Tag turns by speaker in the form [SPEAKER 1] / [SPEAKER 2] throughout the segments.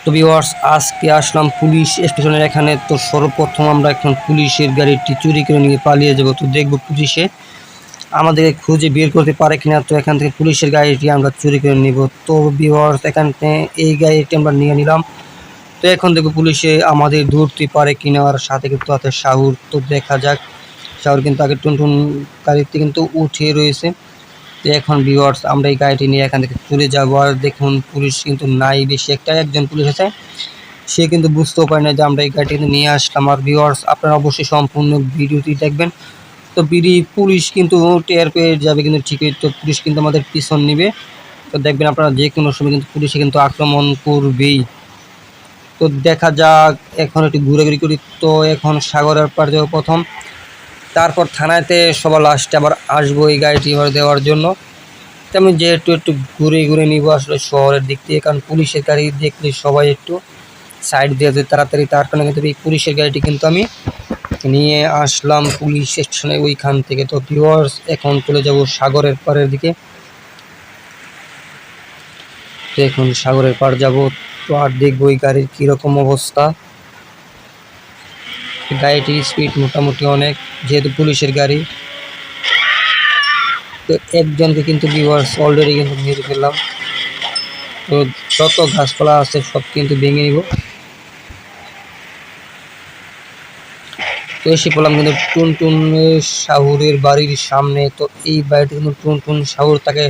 [SPEAKER 1] তো ভিউয়ার্স, আজকে আসলাম পুলিশ স্টেশনের এখানে। তো সর্বপ্রথম আমরা এখন পুলিশের গাড়িটি চুরি করে নিয়ে পালিয়ে যাব। তো দেখবো পুলিশে আমাদেরকে খুঁজে বের করতে পারে কিনা। তো এখান থেকে পুলিশের গাড়িটি আমরা চুরি করে নিব। তো ভিউয়ার্স, এখান থেকে এই গাড়িটি আমরা নিয়ে নিলাম। তো এখন দেখবো পুলিশে আমাদের ধরতে পারে কিনা। আর সাথে কিন্তু আছে শাহুর। তো দেখা যাক। শাহুর কিন্তু আগে টুনটুন গাড়িতে কিন্তু উঠে রয়েছে। তো এখন ভিউয়ার্স, আমরা এই গাড়িটি নিয়ে এখান থেকে চলে যাব। আর দেখুন পুলিশ কিন্তু নাই, বেশি একটা একজন পুলিশ আছে, সে কিন্তু বুঝতেও পারে না যে আমরা এই গাড়িটি কিন্তু নিয়ে আসলাম। আর ভিউয়ার্স, আপনারা অবশ্যই সম্পূর্ণ ভিডিওটি দেখবেন। তো পুলিশ কিন্তু টের পেয়ে যাবে কিন্তু ঠিকই। তো পুলিশ কিন্তু আমাদের পিছন নিবে। তো দেখবেন আপনারা, যে কোনো সময় কিন্তু পুলিশে কিন্তু আক্রমণ করবেই। তো দেখা যাক, এখন একটু ঘুরাঘুরি করি। তো এখন সাগরের পার যাবো প্রথম, তারপর থানাতে সবার লাস্টে আবার আসবো এই গাড়িটি এবার দেওয়ার জন্য। তেমনি যেহেতু একটু ঘুরে ঘুরে নিব আসলে শহরের দিক থেকে, কারণ পুলিশের গাড়ি দেখলে সবাই একটু সাইড দিয়ে দেয় তাড়াতাড়ি। তার কারণে কিন্তু এই পুলিশের গাড়িটি কিন্তু আমি নিয়ে আসলাম পুলিশ স্টেশনে ওইখান থেকে। তো ভিউয়ার্স, এখন চলে যাব সাগরের পাড়ের দিকে। তো এখন সাগরের পাড় যাব। তো আর দেখবো এই গাড়ির কীরকম অবস্থা। গাড়িটির স্পিড মোটামুটি অনেক, যেহেতু পুলিশের গাড়ি। তো একজনকে কিন্তু ভিউয়ার্স অলরেডি কিন্তু মেরে ফেললাম। তো যত গাছপালা আছে সব কিন্তু ভেঙে নিব। তো এসে পড়লাম কিন্তু টুনটুন শাহুরের বাড়ির সামনে। তো এই বাড়িটি কিন্তু টুনটুন শাহুর তাকে।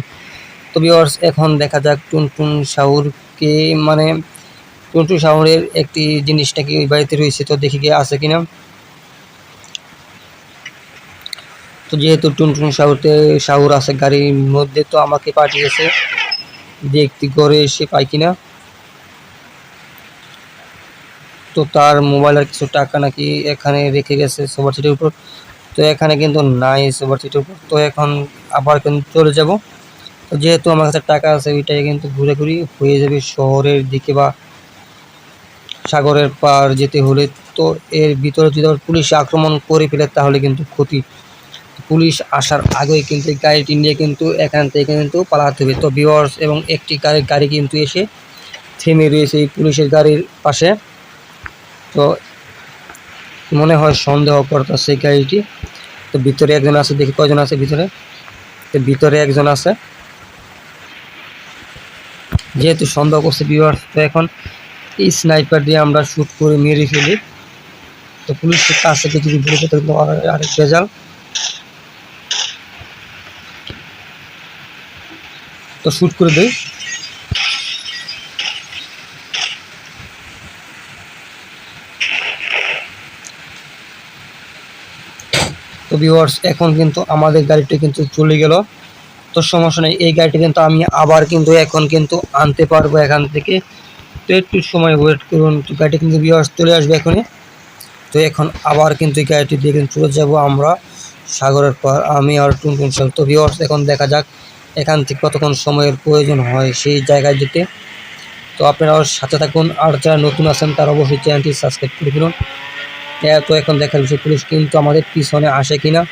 [SPEAKER 1] তো ভিউয়ার্স, এখন দেখা যাক টুনটুন শাহুরকে, মানে টুনটুন শাহুরের একটি জিনিসটা কি ওই বাড়িতে রয়েছে। তো দেখি গিয়ে আছে কিনা। তো যেহেতু টুনটুন শাহুর আছে গাড়ির মধ্যে, তো আমাকে পাঠিয়েছে দেখতে করে এসে পাই কিনা। তো তার মোবাইলের কিছু টাকা নাকি এখানে রেখে গেছে সুপার সিটির উপর। তো এখানে কিন্তু নাই সুপার সিটির উপর। তো এখন আবার কিন্তু চলে যাব। তো যেহেতু আমার কাছে টাকা আছে, ওইটাই কিন্তু ঘুরে হয়ে যাবে শহরের দিকে বা সাগরের পার যেতে হলে। তো এর ভিতরে যদি আবার পুলিশ আক্রমণ করে ফেলে তাহলে কিন্তু ক্ষতি। পুলিশ আসার আগেই কিন্তু এই গাড়িটি নিয়ে কিন্তু এখান থেকে কিন্তু পালাতে হবে। তো ভিউয়ার্স, এবং একটি গাড়ি কিন্তু এসে থেমে রয়েছে এই পুলিশের গাড়ির পাশে। তো মনে হয় সন্দেহ করতেছে এই গাড়িটি। তো ভিতরে একজন আছে, দেখি কয়জন আছে ভিতরে। তো ভিতরে একজন আছে, যেহেতু সন্দেহ করছে ভিউয়ার্স। তো এখন এই স্নাইপার দিয়ে আমরা শুট করে মেরে ফেলি। তো পুলিশের কাছ থেকে যদি দূরে যেতে কিন্তু আরেক রেজাল্ট। তো শুট করে দেই। তো ভিউয়ার্স, এখন কিন্তু আমাদের গাড়িটি কিন্তু চলে গেল। তো সমস্যা নেই, এই গাড়িটি কিন্তু আমি আবার কিন্তু এখন কিন্তু আনতে পারবো এখান থেকে। তো একটু সময় ওয়েট করুন। তো গাড়িটি কিন্তু ভিউয়ার্স চলে আসবে এখনই। তো এখন আবার কিন্তু এই গাড়িটি দিয়ে কিন্তু চলে যাবো আমরা সাগরের পার, আমি আর টুনটুন সাহেব। তো ভিউয়ার্স, এখন দেখা যাক এখান থেকে কতক্ষণ সময়ের প্রয়োজন হয় সেই জায়গায় যেতে। তো আপনারাও সাথে থাকুন। আর যারা নতুন আছেন তারা অবশ্যই চ্যানেলটি সাবস্ক্রাইব করে ফেলুন। তো এখন দেখার বিষয় পুলিশ কিন্তু আমাদের পিছনে আসে কিনা।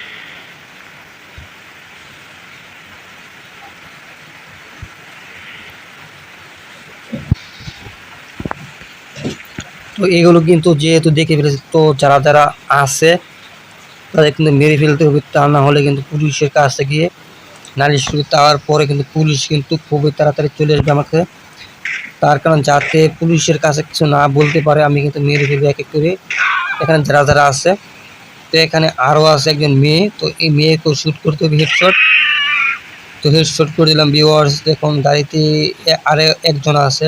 [SPEAKER 1] তো এগুলো কিন্তু যেহেতু দেখে ফেলেছে, তো যারা যারা আছে তাদের কিন্তু মেরে ফেলতে হবে। তা না হলে কিন্তু পুলিশের কাছে গিয়ে নালিশ করবে। তারপরে কিন্তু পুলিশ কিন্তু খুবই তাড়াতাড়ি চলে আসবে আমাকে। তার কারণ যাতে পুলিশের কাছে কিছু না বলতে পারে, আমি কিন্তু মেরে ফেলবো এক এক করে এখানে যারা যারা আছে। তো এখানে আরও আছে একজন মেয়ে। তো এই মেয়েকেও শ্যুট করতে হবে হেডশট। তো হেডশট করে দিলাম ভিউয়ার্স। এখন গাড়িতে আরে একজন আছে,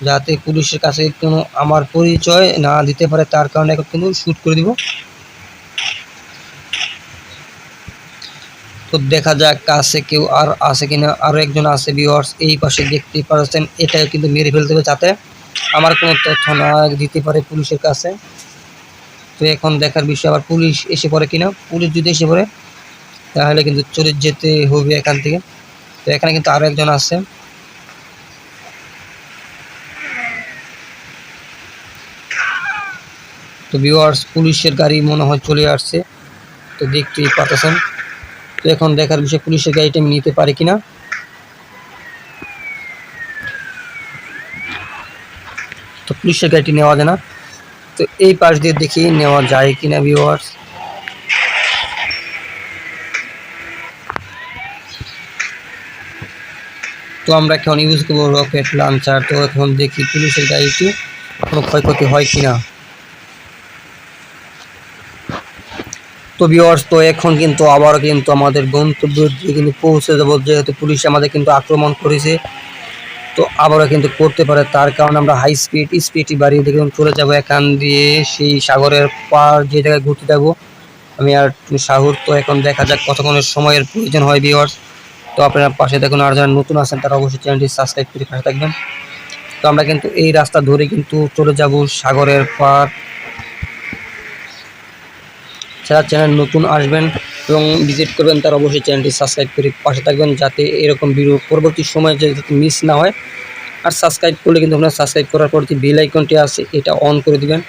[SPEAKER 1] যাতে পুলিশের কাছে কোনো আমার পরিচয় না দিতে পারে, তার কারণে এখন কিন্তু শ্যুট করে দিব। তো দেখা যাক কাছে কেউ আর আছে কিনা। আরও একজন আছে ভিউয়ার্স, এই পাশে দেখতেই পাচ্ছেন। এটাই কিন্তু মেরে ফেলতে হবে যাতে আমার কোনো তথ্য না দিতে পারে পুলিশের কাছে। তো এখন দেখার বিষয় আবার পুলিশ এসে পড়ে কিনা। পুলিশ যদি এসে পড়ে তাহলে কিন্তু চলে যেতে হবে এখান থেকে। তো এখানে কিন্তু আরও একজন আছে। তো ভিউয়ার্স, পুলিশের গাড়ি মনে হয় চলে আসছে। তো দেখতেই পাচ্ছেন। তো এখন দেখার বিষয় পুলিশের গাড়িটা আমি নিতে পারি কিনা। তো পুলিশের গাড়িটি নেওয়া যায় না। তো এই পাশ দিয়ে দেখি নেওয়া যায় কিনা ভিউয়ার্স। তো আমরা এখন ইউজ করবো রকেট লঞ্চার। তো এখন দেখি পুলিশের গাড়িটি কোনো ক্ষয়ক্ষতি হয় কিনা। তো ভিউয়ার্স, তো এখন কিন্তু আবারও কিন্তু আমাদের গন্তব্যের দিকে কিন্তু পৌঁছে যাবো, যেহেতু পুলিশ আমাদের কিন্তু আক্রমণ করেছে। তো আবারও কিন্তু করতে পারে, তার কারণে আমরা হাই স্পিডটি বাড়িয়ে দেখে চলে যাব এখান দিয়ে সেই সাগরের পার যে জায়গায় ঘুরতে যাবো আমি আর সাগর। তো এখন দেখা যাক কতক্ষণের সময়ের প্রয়োজন হয় ভিউয়ার্স। তো আপনারা পাশে দেখুন, আর যারা নতুন আছেন তারা অবশ্যই চ্যানেলটি সাবস্ক্রাইব করে পাশে থাকবেন। তো আমরা কিন্তু এই রাস্তা ধরে কিন্তু চলে যাব সাগরের পার। যারা চ্যানেল নতুন আসবেন এবং ভিজিট করবেন তারা অবশ্যই চ্যানেলটি সাবস্ক্রাইব করে পাশে থাকবেন, যাতে এরকম ভিডিও পরবর্তী সময়ে যাতে মিস না হয়। আর সাবস্ক্রাইব করলে কিন্তু আপনারা সাবস্ক্রাইব করার পর যে বেল আইকনটি আছে এটা অন করে দিবেন,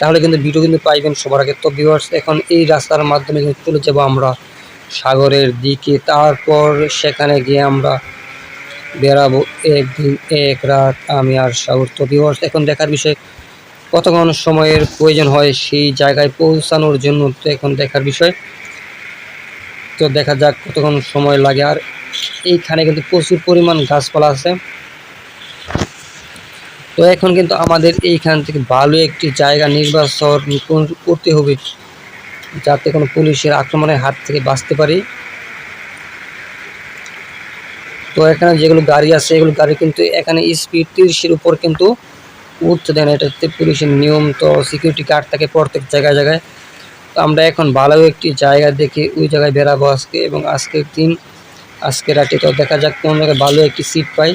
[SPEAKER 1] তাহলে কিন্তু ভিডিও কিন্তু পাইবেন সবার আগে। তো ভিউয়ার্স, এখন এই রাস্তার মাধ্যমে কিন্তু চলে যাব আমরা সাগরের দিকে। তারপর সেখানে গিয়ে আমরা বেড়াবো একদিন এক রাত আমি আর সাগর। তো ভিউয়ার্স, এখন দেখার বিষয় কতক্ষণ সময়ের প্রয়োজন হয় সেই জায়গায় পৌঁছানোর জন্য। তো এখন দেখার বিষয়, তো দেখা যাক কতক্ষণ সময় লাগে। আর এইখানে কিন্তু প্রচুর পরিমাণ গাছপালা আছে। তো এখন কিন্তু আমাদের এইখান থেকে ভালো একটি জায়গা নির্বাচন করতে হবে, যাতে কোনো পুলিশের আক্রমণের হাত থেকে বাঁচতে পারি। তো এখানে যেগুলো গাড়ি আছে এগুলো গাড়ি কিন্তু এখানে স্পিড 30-এর উপর কিন্তু উঠতে দেয় না, এটা হচ্ছে পুলিশের নিয়ম। তো সিকিউরিটি গার্ড থাকে প্রত্যেক জায়গায় জায়গায়। তো আমরা এখন ভালো একটি জায়গা দেখে ওই জায়গায় বেরাবো আজকে, এবং আজকের দিন আজকে রাতে। তো দেখা যাক কোন জায়গায় ভালো একটি সিট পাই,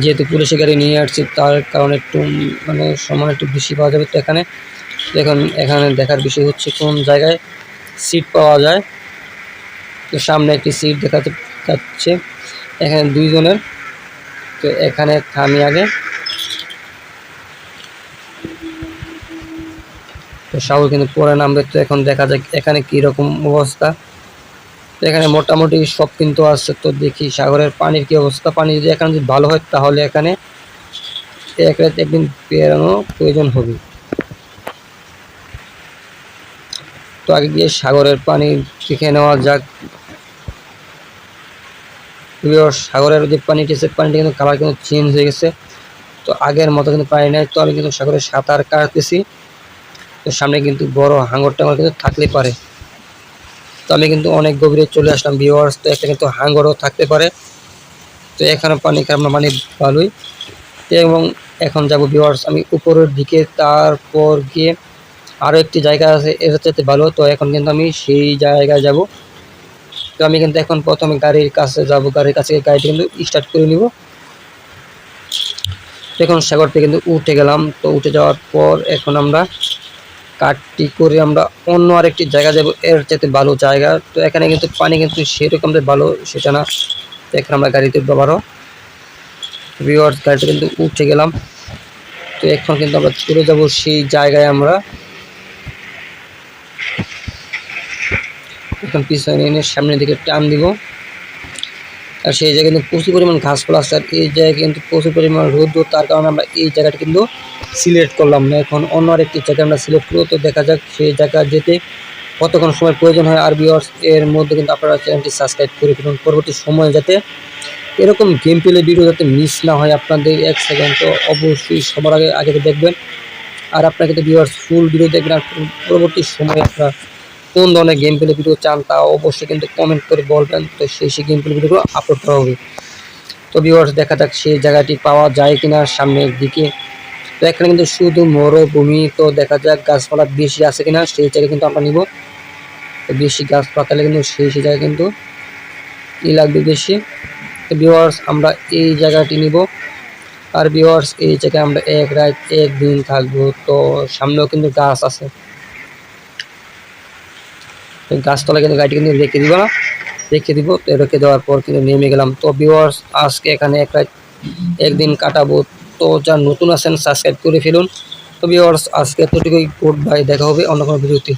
[SPEAKER 1] যেহেতু পুলিশের গাড়ি নিয়ে আসছি তার কারণে একটু মানে সময় একটু বেশি পাওয়া যাবে। তো এখানে দেখার বিষয় হচ্ছে কোন জায়গায় সিট পাওয়া যায়। তো সামনে একটি সিট দেখা যাচ্ছে, এখানে 2 জনের। তো এখানে থামি আগে। তো সাগর কিন্তু পরে নামবে। তো এখন দেখা যাক এখানে কীরকম অবস্থা। তো এখানে মোটামুটি সব কিন্তু আছে। তো দেখি সাগরের পানির কী অবস্থা। পানি যদি এখানে যদি ভালো হয় তাহলে এখানে এক রাত একদিন বেরানো প্রয়োজন হবে। তো আগে গিয়ে সাগরের পানি দেখে নেওয়া যাক। সাগরের যে পানিটি আছে পানিটা কিন্তু কালার কিন্তু চেঞ্জ হয়ে গেছে। তো আগের মতো কিন্তু পানি নেই। তো আমি কিন্তু সাগরের সাঁতার কাটতেছি। তো সামনে কিন্তু বড় হাঙর টাঙর কিন্তু থাকলে পারে। তো আমি কিন্তু অনেক গভীরে চলে আসলাম ভিউয়ার্স। তো একটা কিন্তু হাঙরও থাকতে পারে। তো এখানে পানি খারাপ মানে ভালোই। এবং এখন যাব ভিউয়ার্স আমি উপরের দিকে। তারপর গিয়ে আরও একটি জায়গা আছে, এটা চাইতে ভালো। তো এখন কিন্তু আমি সেই জায়গায় যাব। তো আমি কিন্তু এখন প্রথমে গাড়ির কাছে যাব, গাড়ির কাছে গাড়িটি কিন্তু স্টার্ট করে নিব। এখন সাগর থেকে কিন্তু উঠে গেলাম। তো উঠে যাওয়ার পর এখন আমরা কাটটি করে আমরা অন্য আরেকটি জায়গা যাব, এর চাইতে ভালো জায়গা। তো এখানে কিন্তু পানি কিন্তু সেরকম ভালো সেটা না। তো এখন আমরা গাড়িতে ব্যবহারও ভিউয়ার্স গাড়িতে কিন্তু উঠে গেলাম। তো এখন কিন্তু আমরা চলে যাব সেই জায়গায়। আমরা এখন পিছনে এনে সামনের দিকে টান দিব। আর সেই জায়গায় কিন্তু প্রচুর পরিমাণ ঘাসপালা আছে। আর এই জায়গায় কিন্তু প্রচুর পরিমাণ রোদ, তার কারণে আমরা এই জায়গাটা কিন্তু সিলেক্ট করলাম না। এখন অন্য আরেকটি জায়গা আমরা সিলেক্ট করবো। তো দেখা যাক সেই জায়গা যেতে কতক্ষণ সময় প্রয়োজন হয়। আর ভিউয়ার্স, এর মধ্যে কিন্তু আপনারা চ্যানেলটি সাবস্ক্রাইব করে ফেলুন, পরবর্তী সময় যাতে এরকম গেম প্লে ভিডিও যাতে মিস না হয় আপনাদের 1 সেকেন্ড। তো অবশ্যই সবার আগে দেখবেন। আর আপনারা কিন্তু ভিউয়ার্স ফুল ভিডিও দেখবেন। আর পরবর্তী সময়ে আপনারা কোন ধরনের গেম প্লে ভিডিও চান তা অবশ্যই কিন্তু কমেন্ট করে বলবেন। তো সেই গেম প্লে ভিডিও আপলোড করা হবে। তো ভিউয়ার্স, দেখা যাক সেই জায়গাটি পাওয়া যায় কিনা সামনের দিকে। তো এখানে কিন্তু শুধু মরুভূমি। তো দেখা যাক গাছপালা বেশি আছে কিনা, সেই জায়গায় কিন্তু আমরা নিব। তো বেশি গাছপালা তাহলে কিন্তু সেই জায়গায় কিন্তু লাগবে বেশি। তো ভিউয়ার্স, আমরা এই জায়গাটি নিব। আর ভিউয়ার্স, এই জায়গায় আমরা এক রাত একদিন থাকবো। তো সামনেও কিন্তু গাছ আছে, গাছতলা কিন্তু গাড়িটি কিন্তু রেখে দিব না, রেখে দিব। তো রেখে দেওয়ার পর কিন্তু নেমে গেলাম। তো ভিউয়ার্স, আজকে এখানে এক রাত একদিন কাটাবো। তো যারা নতুন আছেন সাবস্ক্রাইব করে ফেলুন। তো ভিউয়ার্স, আজকে এতটুকুই। গুড বাই, দেখা হবে অন্য কোনো ভিডিওতে।